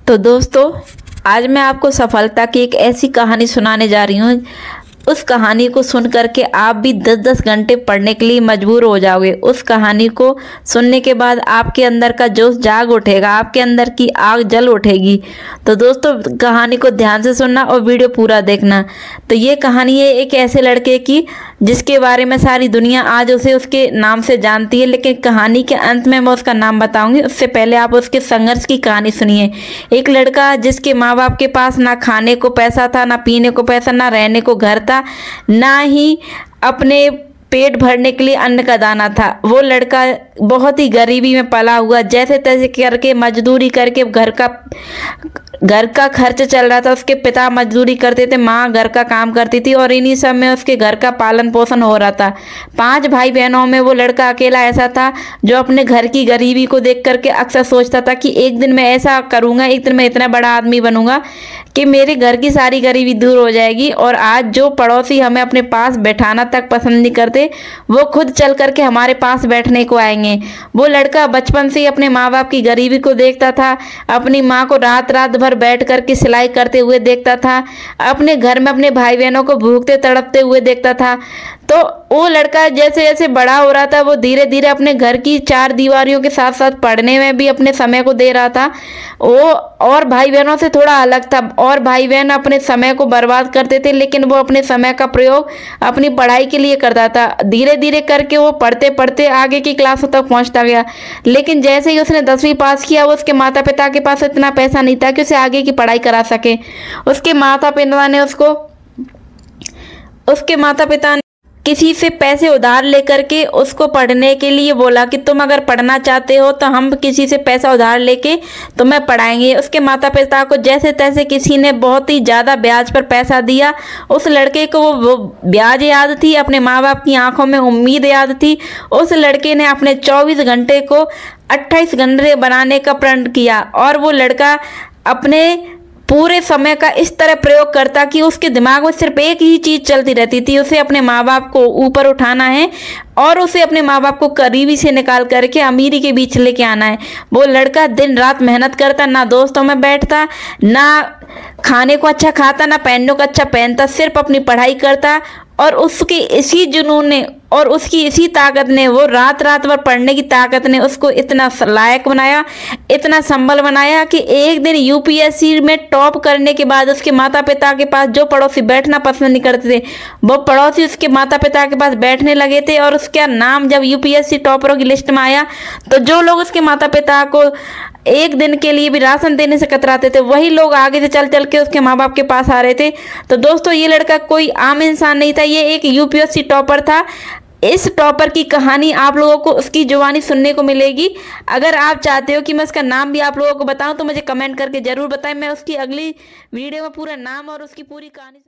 तो दोस्तों, आज मैं आपको सफलता की एक ऐसी कहानी सुनाने जा रही हूँ। उस कहानी को सुन करके आप भी 10-10 घंटे पढ़ने के लिए मजबूर हो जाओगे। उस कहानी को सुनने के बाद आपके अंदर का जोश जाग उठेगा, आपके अंदर की आग जल उठेगी। तो दोस्तों, कहानी को ध्यान से सुनना और वीडियो पूरा देखना। तो ये कहानी है एक ऐसे लड़के की जिसके बारे में सारी दुनिया आज उसे उसके नाम से जानती है, लेकिन कहानी के अंत में मैं उसका नाम बताऊंगी। उससे पहले आप उसके संघर्ष की कहानी सुनिए। एक लड़का जिसके माँ बाप के पास ना खाने को पैसा था, ना पीने को पैसा, ना रहने को घर था, ना ही अपने पेट भरने के लिए अन्न का दाना था। वो लड़का बहुत ही गरीबी में पला हुआ, जैसे तैसे करके मजदूरी करके घर का खर्च चल रहा था। उसके पिता मजदूरी करते थे, माँ घर का काम करती थी और इन्हीं सब में उसके घर का पालन पोषण हो रहा था। 5 भाई बहनों में वो लड़का अकेला ऐसा था जो अपने घर की गरीबी को देख करके अक्सर सोचता था कि एक दिन मैं ऐसा करूँगा, एक दिन मैं इतना बड़ा आदमी बनूंगा कि मेरे घर की सारी गरीबी दूर हो जाएगी। और आज जो पड़ोसी हमें अपने पास बैठाना तक पसंद नहीं करते, वो खुद चल करके हमारे पास बैठने को आएंगे। वो लड़का बचपन से ही अपने माँ बाप की गरीबी को देखता था, अपनी माँ को रात रात भर बैठ करके सिलाई करते हुए देखता था, अपने घर में अपने भाई बहनों को भूखते तड़पते हुए देखता था। तो वो लड़का जैसे जैसे बड़ा हो रहा था, वो धीरे धीरे अपने घर की 4 दीवारियों के साथ साथ पढ़ने में भी अपने समय को दे रहा था। वो और भाई बहनों से थोड़ा अलग था। और भाई बहन अपने समय को बर्बाद करते थे, लेकिन वो अपने समय का प्रयोग अपनी पढ़ाई के लिए करता था। धीरे धीरे करके वो पढ़ते पढ़ते आगे की क्लासों तक पहुंचता गया, लेकिन जैसे ही उसने 10वीं पास किया, वो उसके माता पिता के पास इतना पैसा नहीं था कि उसे आगे की पढ़ाई करा सके। उसके माता पिता ने किसी से पैसे उधार लेकर के उसको पढ़ने के लिए बोला कि तुम अगर पढ़ना चाहते हो तो हम किसी से पैसा उधार लेके तुम्हें पढ़ाएंगे। उसके माता पिता को जैसे तैसे किसी ने बहुत ही ज़्यादा ब्याज पर पैसा दिया। उस लड़के को वो ब्याज याद थी, अपने माँ बाप की आंखों में उम्मीद याद थी। उस लड़के ने अपने 24 घंटे को 28 घंटे बनाने का प्रण किया और वो लड़का अपने पूरे समय का इस तरह प्रयोग करता कि उसके दिमाग में सिर्फ एक ही चीज चलती रहती थी, उसे अपने माँ बाप को ऊपर उठाना है और उसे अपने माँ बाप को गरीबी से निकाल करके अमीरी के बीच लेके आना है। वो लड़का दिन रात मेहनत करता, ना दोस्तों में बैठता, ना खाने को अच्छा खाता, ना पहनने को अच्छा पहनता, सिर्फ अपनी पढ़ाई करता। और उसके इसी जुनून ने और उसकी इसी ताकत ने, वो रात रात भर पढ़ने की ताकत ने उसको इतना लायक बनाया, इतना संबल बनाया कि एक दिन यूपीएससी में टॉप करने के बाद उसके माता पिता के पास जो पड़ोसी बैठना पसंद नहीं करते थे, वो पड़ोसी उसके माता पिता के पास बैठने लगे थे। और उसका नाम जब यूपीएससी टॉपरों की लिस्ट में आया, तो जो लोग उसके माता पिता को एक दिन के लिए भी राशन देने से कतराते थे, वही लोग आगे से चल चल के उसके माँ बाप के पास आ रहे थे। तो दोस्तों, ये लड़का कोई आम इंसान नहीं था, ये एक यूपीएससी टॉपर था। इस टॉपर की कहानी आप लोगों को उसकी जुबानी सुनने को मिलेगी। अगर आप चाहते हो कि मैं उसका नाम भी आप लोगों को बताऊं, तो मुझे कमेंट करके जरूर बताएं। मैं उसकी अगली वीडियो में पूरा नाम और उसकी पूरी कहानी